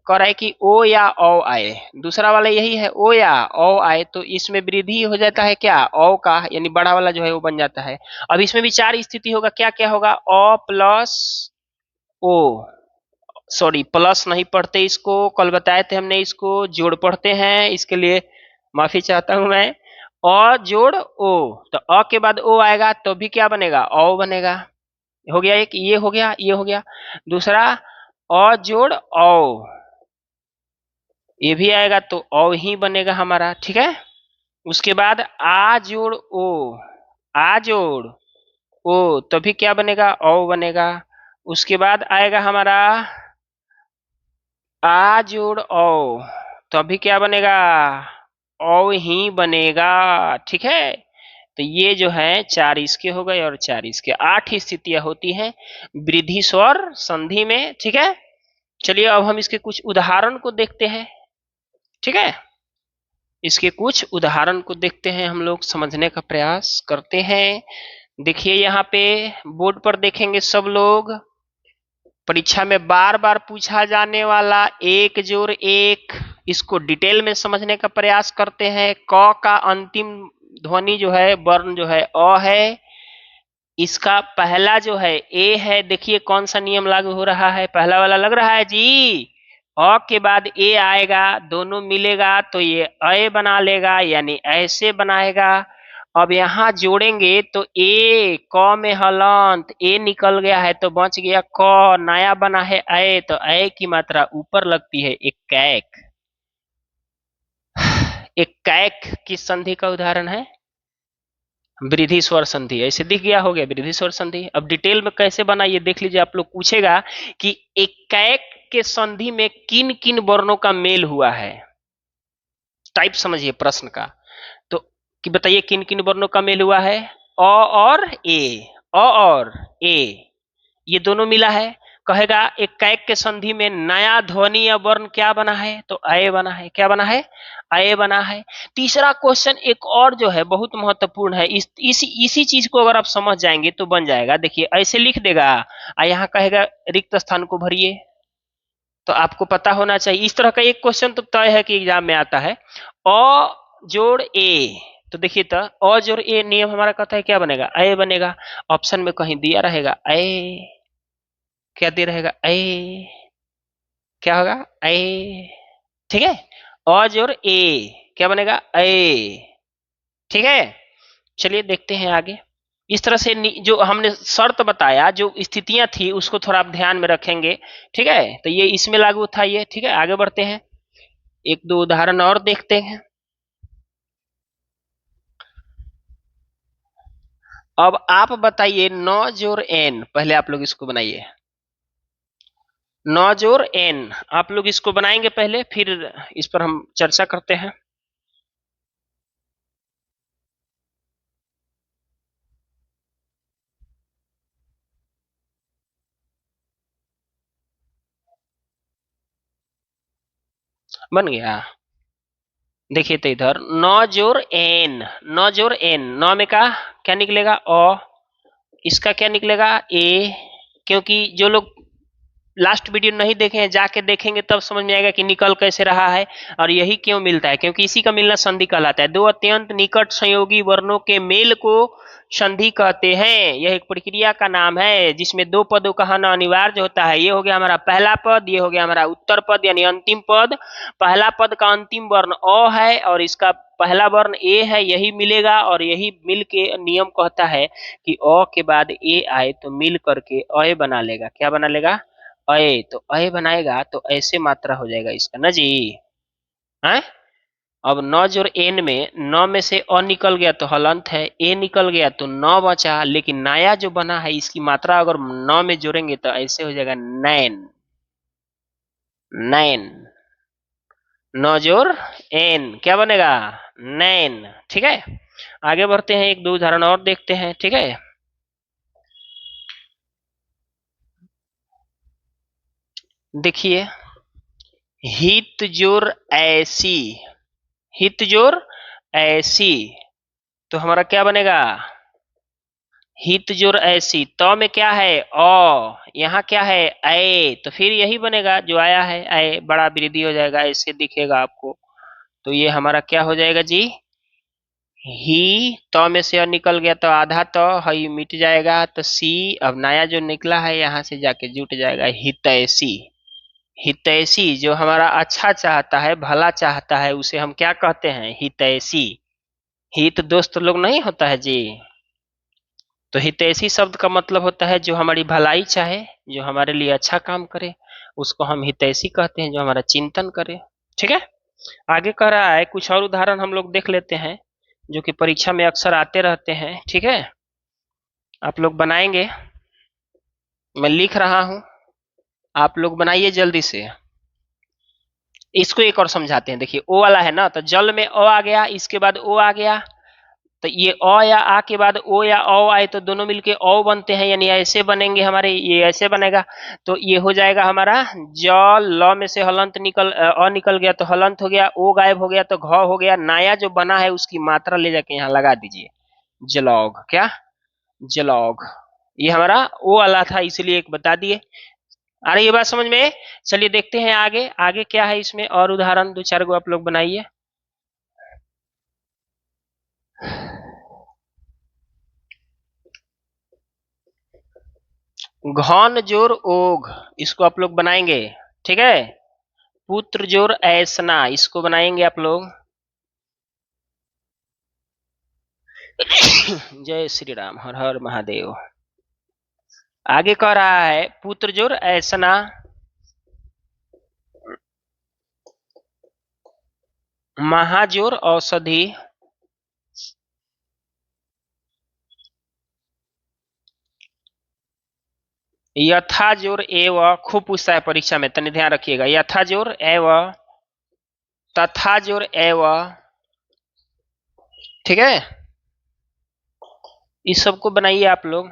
कह रहा है कि ओ या औ आए, दूसरा वाला यही है, ओ या औ आए, तो इसमें वृद्धि हो जाता है क्या, औ का, यानी बड़ा वाला जो है वो बन जाता है। अब इसमें भी चार स्थिति होगा, क्या क्या होगा, अ प्लस ओ, सॉरी प्लस नहीं पढ़ते इसको, कल बताए थे हमने, इसको जोड़ पढ़ते हैं, इसके लिए माफी चाहता हूं मैं। अ जोड़ ओ, तो अ के बाद ओ आएगा तो भी क्या बनेगा, औ बनेगा। हो गया एक, ये हो गया, ये हो गया। दूसरा अ जोड़ औ, ये भी आएगा तो औ ही बनेगा हमारा। ठीक है, उसके बाद आ जोड़ ओ, आ जोड़ ओ, तभी क्या बनेगा, औ बनेगा। उसके बाद आएगा हमारा आ जोड़ औ, तो अभी क्या बनेगा, औ ही बनेगा। ठीक है, तो ये जो है चार इसके हो गए और चार इसके, आठ स्थितियां होती हैं वृद्धि स्वर संधि में। ठीक है, चलिए अब हम इसके कुछ उदाहरण को देखते हैं। ठीक है, इसके कुछ उदाहरण को देखते हैं, हम लोग समझने का प्रयास करते हैं। देखिए यहाँ पे बोर्ड पर देखेंगे सब लोग, परीक्षा में बार बार पूछा जाने वाला एक जोड़ एक, इसको डिटेल में समझने का प्रयास करते हैं। क का अंतिम ध्वनि जो है, वर्ण जो है अ है। इसका पहला जो है ए है, देखिए कौन सा नियम लागू हो रहा है, पहला वाला लग रहा है जी। अ के बाद ए आएगा, दोनों मिलेगा तो ये अ बना लेगा, यानी ऐसे बनाएगा। अब यहाँ जोड़ेंगे तो ए क में हलंत, ए निकल गया है तो बच गया क, नया बना है अ, तो अ की मात्रा ऊपर लगती है, एक कैक। एक कैक किस संधि का उदाहरण है? वृद्धि स्वर संधि। ऐसे दिख गया, हो गया वृद्धि स्वर संधि। अब डिटेल में कैसे बना ये देख लीजिए। आप लोग पूछेगा कि एकाएक के संधि में किन किन वर्णों का मेल हुआ है, टाइप समझिए प्रश्न का। तो कि बताइए किन किन वर्णों का मेल हुआ है। अ और ए, अ और ए, ये दोनों मिला है। कहेगा एक कैक के संधि में नया ध्वनि या वर्ण क्या बना है, तो अय बना है। क्या बना है? अय बना है। तीसरा क्वेश्चन एक और जो है बहुत महत्वपूर्ण है, इसी चीज को अगर आप समझ जाएंगे तो बन जाएगा। देखिए ऐसे लिख देगा, यहाँ कहेगा रिक्त स्थान को भरिए, तो आपको पता होना चाहिए। इस तरह का एक क्वेश्चन तो तय है कि एग्जाम में आता है। अ जोड़ ए, तो देखिए तो अ जोड़ ए नियम हमारा कहता है क्या बनेगा, अय बनेगा। ऑप्शन में कहीं दिया रहेगा अय, क्या दे रहेगा ए, क्या होगा ए, ठीक है। अ जोड़ ए क्या बनेगा ए, ठीक है। चलिए देखते हैं आगे। इस तरह से जो हमने शर्त बताया, जो स्थितियां थी उसको थोड़ा आप ध्यान में रखेंगे, ठीक है। तो ये इसमें लागू था ये, ठीक है। आगे बढ़ते हैं, एक दो उदाहरण और देखते हैं। अब आप बताइए 9 जोड़ एन, पहले आप लोग इसको बनाइए। 9 जोड़ एन, आप लोग इसको बनाएंगे पहले, फिर इस पर हम चर्चा करते हैं। बन गया। देखिए तो इधर 9 जोड़ एन, 9 जोड़ एन, 9 में का क्या निकलेगा अ, इसका क्या निकलेगा ए। क्योंकि जो लोग लास्ट वीडियो नहीं देखे हैं जाके देखेंगे तब समझ में आएगा कि निकल कैसे रहा है। और यही क्यों मिलता है, क्योंकि इसी का मिलना संधि कहलाता है। दो अत्यंत निकट संयोगी वर्णों के मेल को संधि कहते हैं। यह एक प्रक्रिया का नाम है जिसमें दो पदों का होना अनिवार्य होता है। ये हो गया हमारा पहला पद, ये हो गया हमारा उत्तर पद यानी अंतिम पद। पहला पद का अंतिम वर्ण अ है और इसका पहला वर्ण ए है, यही मिलेगा और यही मिल के नियम कहता है कि अ के बाद ए आए तो मिल करके अ बना लेगा। क्या बना लेगा? अय। तो अय बनाएगा तो ऐसे मात्रा हो जाएगा इसका ना जी, है। अब 9 जोड़ एन में 9 में से अ निकल गया तो हलंत है, ए निकल गया तो 9 बचा, लेकिन नया जो बना है इसकी मात्रा अगर 9 में जोड़ेंगे तो ऐसे हो जाएगा नैन, नैन। 9 जोड़ एन क्या बनेगा? नैन, ठीक है। आगे बढ़ते हैं, एक दो उदाहरण और देखते हैं, ठीक है। देखिए हित जोड़ ऐसी, हित जोड़ ऐसी, तो हमारा क्या बनेगा? हित जोड़ ऐसी। तो में क्या है अ, यहाँ क्या है ऐ, तो फिर यही बनेगा जो आया है ऐ, बड़ा वृद्धि हो जाएगा, ऐसे दिखेगा आपको। तो ये हमारा क्या हो जाएगा जी? ही। तो में से निकल गया तो आधा तो हई मिट जाएगा, तो सी। अब नया जो निकला है यहाँ से जाके जुट जाएगा हितैषी। हितैषी जो हमारा अच्छा चाहता है, भला चाहता है, उसे हम क्या कहते हैं? हितैषी। हित दोस्त लोग नहीं होता है जी। तो हितैषी शब्द का मतलब होता है जो हमारी भलाई चाहे, जो हमारे लिए अच्छा काम करे, उसको हम हितैषी कहते हैं, जो हमारा चिंतन करे, ठीक है। आगे कह रहा है, कुछ और उदाहरण हम लोग देख लेते हैं जो कि परीक्षा में अक्सर आते रहते हैं, ठीक है। आप लोग बनाएंगे, मैं लिख रहा हूं, आप लोग बनाइए जल्दी से। इसको एक और समझाते हैं। देखिए ओ वाला है ना, तो जल में अ आ गया, इसके बाद ओ आ गया, तो ये अ या आ के बाद ओ या औ आए तो दोनों मिलके औ बनते हैं, यानी ऐसे बनेंगे हमारे, ये ऐसे बनेगा। तो ये हो जाएगा हमारा जल, ल में से हलंत निकल अ निकल गया तो हलंत हो गया, ओ गायब हो गया तो घ हो गया। नया जो बना है उसकी मात्रा ले जाके यहाँ लगा दीजिए, जलौघ। क्या? जलौघ। ये हमारा ओ वाला था, इसलिए एक बता दिए। आ रही है बात समझ में? चलिए देखते हैं आगे, आगे क्या है इसमें और उदाहरण, दो चार गो आप लोग बनाइए। घन जोर ओघ, इसको आप लोग बनाएंगे। ठीक है। पुत्र जोर ऐसना, इसको बनाएंगे आप लोग। जय श्री राम, हर हर महादेव। आगे कह रहा है पुत्र जोर ऐसना, महाजोर औषधि, यथा जोर एव, खूब पूछता है परीक्षा में, तनि ध्यान रखिएगा। यथा जोर एव, तथा जोर एव। ठीक है, इस सबको बनाइए आप लोग।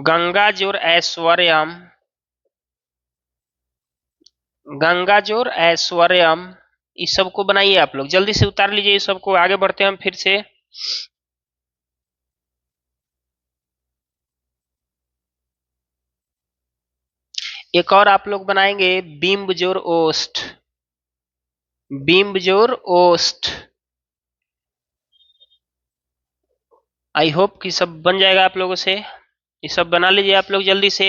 गंगा जोर ऐश्वर्यम, गंगा जोर ऐश्वर्यम, इस सबको बनाइए आप लोग। जल्दी से उतार लीजिए इस सबको, आगे बढ़ते हैं हम फिर से। एक और आप लोग बनाएंगे बिंब जोर ओष्ठ, बिंब जोर ओष्ठ। आई होप कि सब बन जाएगा आप लोगों से। ये सब बना लीजिए आप लोग जल्दी से।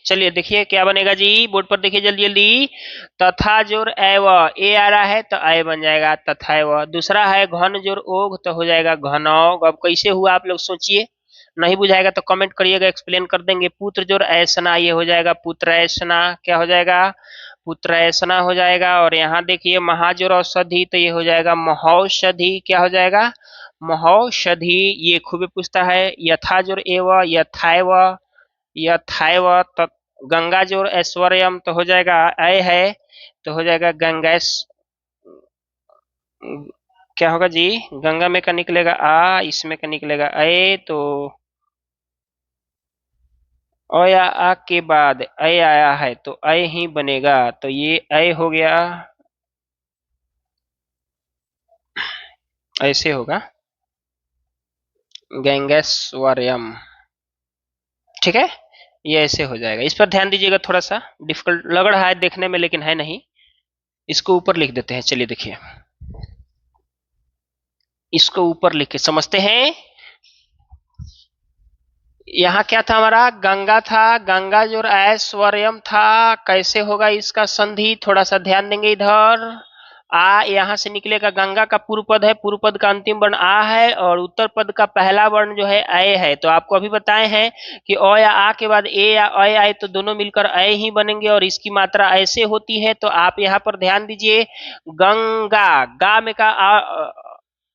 चलिए देखिए क्या बनेगा जी, बोर्ड पर देखिए जल्दी जल्दी। तथा जोर एव, ए आ रहा है तो ए बन जाएगा तथा एव। दूसरा है घन जोर ओघ, तो हो जाएगा घनौघ। अब कैसे हुआ आप लोग सोचिए, नहीं बुझाएगा तो कमेंट करिएगा, एक्सप्लेन कर देंगे। पुत्र जोर ऐसना, ये हो जाएगा पुत्र ऐसना। क्या हो जाएगा, पुत्र ऐसना हो जाएगा। और यहाँ देखिए महाजोर औषधि, तो ये हो जाएगा महौषधि। क्या हो जाएगा, महौषधि। ये खूब पूछता है। यथाजोर एव, यथाएव, यथाएव। गंगा जोर ऐश्वर्यम, तो हो जाएगा अय है, तो हो जाएगा गंगैस। क्या होगा जी, गंगा में का निकलेगा आ, इसमें का निकलेगा अय, तो अ या आ के बाद अय आया है तो अय ही बनेगा, तो ये अय हो गया, ऐसे होगा गंगेश्वरयम। ठीक है, ये ऐसे हो जाएगा। इस पर ध्यान दीजिएगा, थोड़ा सा डिफिकल्ट लग रहा है देखने में, लेकिन है नहीं। इसको ऊपर लिख देते हैं, चलिए देखिए, इसको ऊपर लिख के समझते हैं। यहाँ क्या था हमारा, गंगा था, गंगा जो ऐश्वर्यम था। कैसे होगा इसका संधि, थोड़ा सा ध्यान देंगे इधर। आ यहाँ से निकलेगा, गंगा का पूर्व पद है, पूर्व पद का अंतिम वर्ण आ है, और उत्तर पद का पहला वर्ण जो है अय है। तो आपको अभी बताए हैं कि अ या आ के बाद ए या अय आए तो दोनों मिलकर अय ही बनेंगे, और इसकी मात्रा ऐसे होती है। तो आप यहाँ पर ध्यान दीजिए, गंगा, गा में का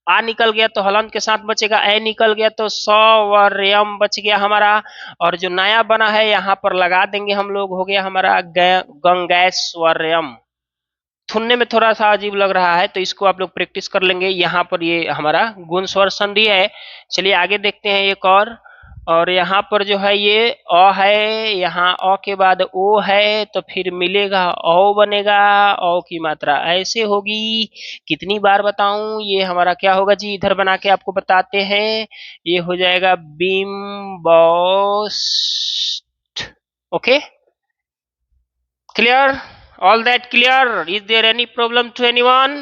आ निकल गया तो हलंत के साथ बचेगा, ए निकल गया तो सवर्यम बच गया हमारा। और जो नया बना है यहाँ पर लगा देंगे हम लोग, हो गया हमारा गंगैश्वर्यम। सुनने में थोड़ा सा अजीब लग रहा है, तो इसको आप लोग प्रैक्टिस कर लेंगे। यहाँ पर ये हमारा गुण स्वर संधि है। चलिए आगे देखते हैं एक और यहाँ पर जो है ये अ है, यहाँ अ के बाद ओ है, तो फिर मिलेगा औ बनेगा। औ की मात्रा ऐसे होगी। कितनी बार बताऊं, ये हमारा क्या होगा जी, इधर बना के आपको बताते हैं। ये हो जाएगा बिम्बोस्ट। Okay, clear, all that clear, is there any problem to anyone?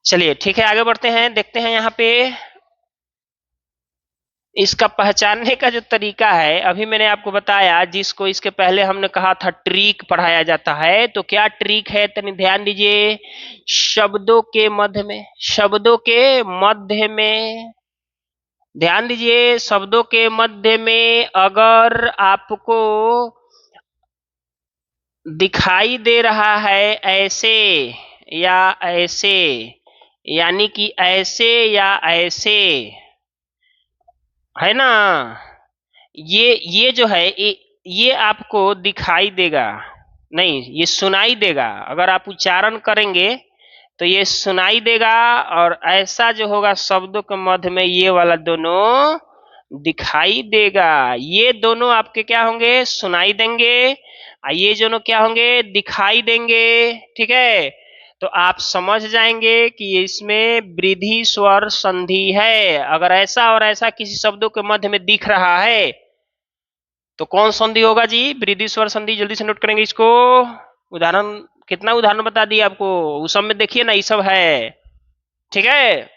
चलिए ठीक है, आगे बढ़ते हैं, देखते हैं यहाँ पे इसका पहचानने का जो तरीका है। अभी मैंने आपको बताया, जिसको इसके पहले हमने कहा था ट्रिक पढ़ाया जाता है, तो क्या ट्रिक है, तनी ध्यान दीजिए। शब्दों के मध्य में, शब्दों के मध्य में ध्यान दीजिए, शब्दों के मध्य में अगर आपको दिखाई दे रहा है ऐसे या ऐसे, यानी कि ऐसे या ऐसे, है ना, ये जो है ये आपको दिखाई देगा, नहीं ये सुनाई देगा। अगर आप उच्चारण करेंगे तो ये सुनाई देगा, और ऐसा जो होगा शब्दों के मध्य में, ये वाला दोनों दिखाई देगा। ये दोनों आपके क्या होंगे, सुनाई देंगे, ये दोनों क्या होंगे, दिखाई देंगे। ठीक है, तो आप समझ जाएंगे कि इसमें वृद्धि स्वर संधि है। अगर ऐसा और ऐसा किसी शब्दों के मध्य में दिख रहा है तो कौन संधि होगा जी, वृद्धि स्वर संधि। जल्दी से नोट करेंगे इसको। उदाहरण, कितना उदाहरण बता दिए आपको, उस सब में देखिए ना, ये सब है। ठीक है,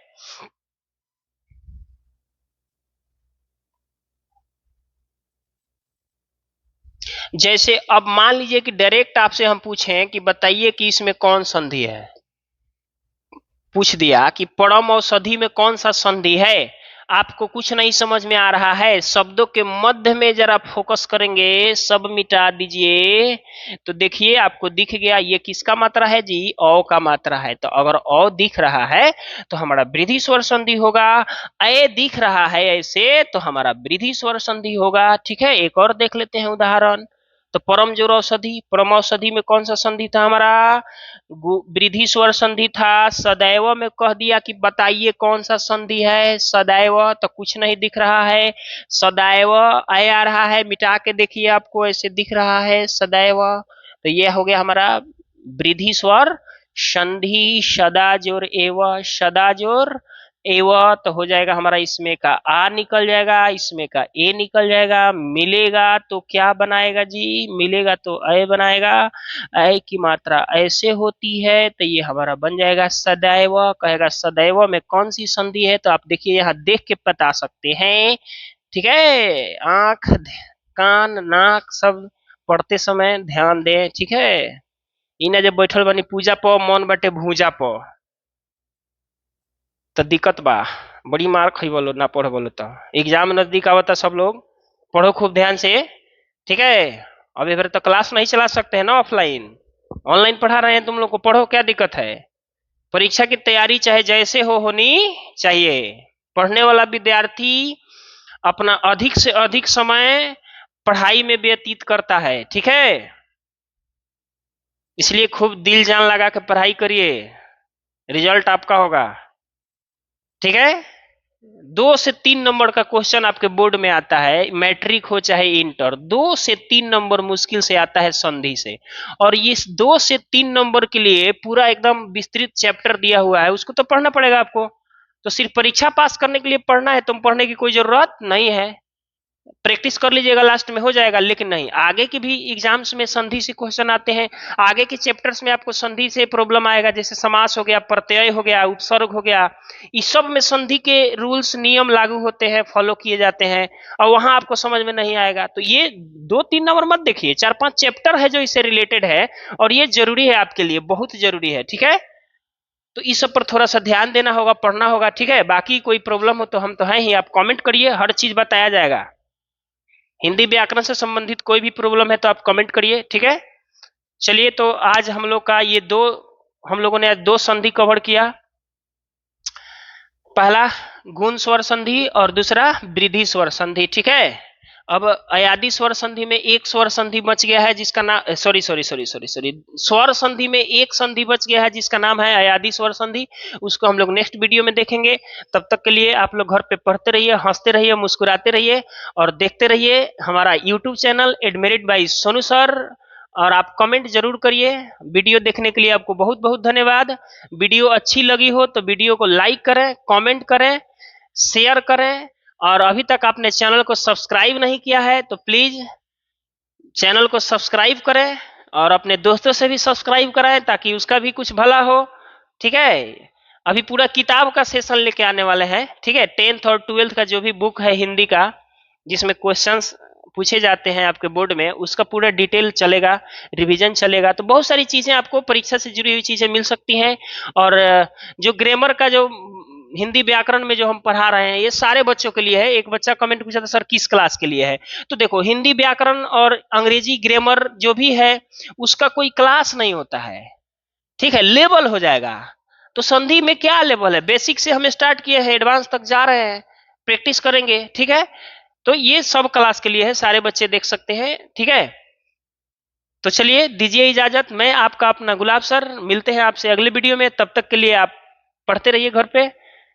जैसे अब मान लीजिए कि डायरेक्ट आपसे हम पूछें कि बताइए कि इसमें कौन संधि है, पूछ दिया कि परम औषधि में कौन सा संधि है, आपको कुछ नहीं समझ में आ रहा है, शब्दों के मध्य में जरा फोकस करेंगे, सब मिटा दीजिए तो देखिए आपको दिख गया ये किसका मात्रा है जी, औ का मात्रा है। तो अगर औ दिख रहा है तो हमारा वृद्धि स्वर संधि होगा, ए दिख रहा है ऐसे तो हमारा वृद्धि स्वर संधि होगा। ठीक है, एक और देख लेते हैं उदाहरण। तो परम जोर औषधि, परम औषधि में कौन सा संधि था हमारा, वृद्धि स्वर संधि था। सदैव में कह दिया कि बताइए कौन सा संधि है, सदैव तो कुछ नहीं दिख रहा है, सदैव आए आ रहा है, मिटा के देखिए आपको ऐसे दिख रहा है सदैव। तो ये हो गया हमारा वृद्धि स्वर संधि, सदा जोर एव, सदा जोर एव तो हो जाएगा हमारा, इसमें का आ निकल जाएगा, इसमें का ए निकल जाएगा, मिलेगा तो क्या बनाएगा जी, मिलेगा तो अय बनाएगा, अय की मात्रा ऐसे होती है तो ये हमारा बन जाएगा सदैव। कहेगा सदैव में कौन सी संधि है, तो आप देखिए यहाँ देख के बता सकते हैं। ठीक है, आंख कान नाक सब पढ़ते समय ध्यान दें। ठीक है, इन्हें जब बैठल बनी पूजा प मन बटे भूजा प तो दिक्कत बा, बड़ी मार खई बोलो ना पढ़ बोलो तो। एग्जाम नजदीक आवता, सब लोग पढ़ो खूब ध्यान से। ठीक है, अभी फिर तो क्लास नहीं चला सकते हैं ना, ऑफलाइन ऑनलाइन पढ़ा रहे हैं तुम लोग को, पढ़ो क्या दिक्कत है। परीक्षा की तैयारी चाहे जैसे हो होनी चाहिए। पढ़ने वाला विद्यार्थी अपना अधिक से अधिक समय पढ़ाई में व्यतीत करता है। ठीक है, इसलिए खूब दिल जान लगा के पढ़ाई करिए, रिजल्ट आपका होगा। ठीक है, 2 से 3 नंबर का क्वेश्चन आपके बोर्ड में आता है, मैट्रिक हो चाहे इंटर, 2 से 3 नंबर मुश्किल से आता है संधि से। और ये 2 से 3 नंबर के लिए पूरा एकदम विस्तृत चैप्टर दिया हुआ है, उसको तो पढ़ना पड़ेगा आपको। तो सिर्फ परीक्षा पास करने के लिए पढ़ना है, तुम पढ़ने की कोई जरूरत नहीं है। प्रैक्टिस कर लीजिएगा, लास्ट में हो जाएगा। लेकिन नहीं, आगे के भी एग्जाम्स में संधि से क्वेश्चन आते हैं, आगे के चैप्टर्स में आपको संधि से प्रॉब्लम आएगा, जैसे समास हो गया, प्रत्यय हो गया, उपसर्ग हो गया, इस सब में संधि के रूल्स नियम लागू होते हैं, फॉलो किए जाते हैं, और वहां आपको समझ में नहीं आएगा। तो ये 2-3 नंबर मत देखिए, 4-5 चैप्टर है जो इससे रिलेटेड है, और ये जरूरी है आपके लिए, बहुत जरूरी है। ठीक है, तो इस सब पर थोड़ा सा ध्यान देना होगा, पढ़ना होगा। ठीक है, बाकी कोई प्रॉब्लम हो तो हम तो हैं ही, आप कमेंट करिए, हर चीज बताया जाएगा। हिंदी व्याकरण से संबंधित कोई भी प्रॉब्लम है तो आप कमेंट करिए। ठीक है, चलिए तो आज हम लोग का ये हम लोगों ने आज 2 संधि कवर किया, पहला गुण स्वर संधि और दूसरा वृद्धि स्वर संधि। ठीक है, अब अयादि स्वर संधि में एक स्वर संधि बच गया है जिसका नाम, sorry sorry sorry sorry sorry, स्वर संधि में एक संधि बच गया है जिसका नाम है अयादि स्वर संधि। उसको हम लोग नेक्स्ट वीडियो में देखेंगे। तब तक के लिए आप लोग घर पे पढ़ते रहिए, हंसते रहिए, मुस्कुराते रहिए, और देखते रहिए हमारा YouTube channel Edmerit by Sonu sir. और आप कमेंट जरूर करिए। वीडियो देखने के लिए आपको बहुत बहुत धन्यवाद। वीडियो अच्छी लगी हो तो वीडियो को लाइक करें, कमेंट करें, शेयर करें, और अभी तक आपने चैनल को सब्सक्राइब नहीं किया है तो प्लीज चैनल को सब्सक्राइब करें, और अपने दोस्तों से भी सब्सक्राइब कराएं ताकि उसका भी कुछ भला हो। ठीक है, अभी पूरा किताब का सेशन लेके आने वाले हैं। ठीक है, 10th और 12th का जो भी बुक है हिंदी का, जिसमें क्वेश्चंस पूछे जाते हैं आपके बोर्ड में, उसका पूरा डिटेल चलेगा, रिवीजन चलेगा। तो बहुत सारी चीजें आपको परीक्षा से जुड़ी हुई चीजें मिल सकती हैं। और जो ग्रामर का जो हिंदी व्याकरण में जो हम पढ़ा रहे हैं, ये सारे बच्चों के लिए है। एक बच्चा कमेंट पूछा था सर किस क्लास के लिए है, तो देखो हिंदी व्याकरण और अंग्रेजी ग्रामर जो भी है उसका कोई क्लास नहीं होता है। ठीक है, लेवल हो जाएगा। तो संधि में क्या लेवल है, बेसिक से हम स्टार्ट किए हैं, एडवांस तक जा रहे हैं, प्रैक्टिस करेंगे। ठीक है, तो ये सब क्लास के लिए है, सारे बच्चे देख सकते हैं। ठीक है, तो चलिए दीजिए इजाजत, मैं आपका अपना गुलाब सर, मिलते हैं आपसे अगले वीडियो में। तब तक के लिए आप पढ़ते रहिए घर पे।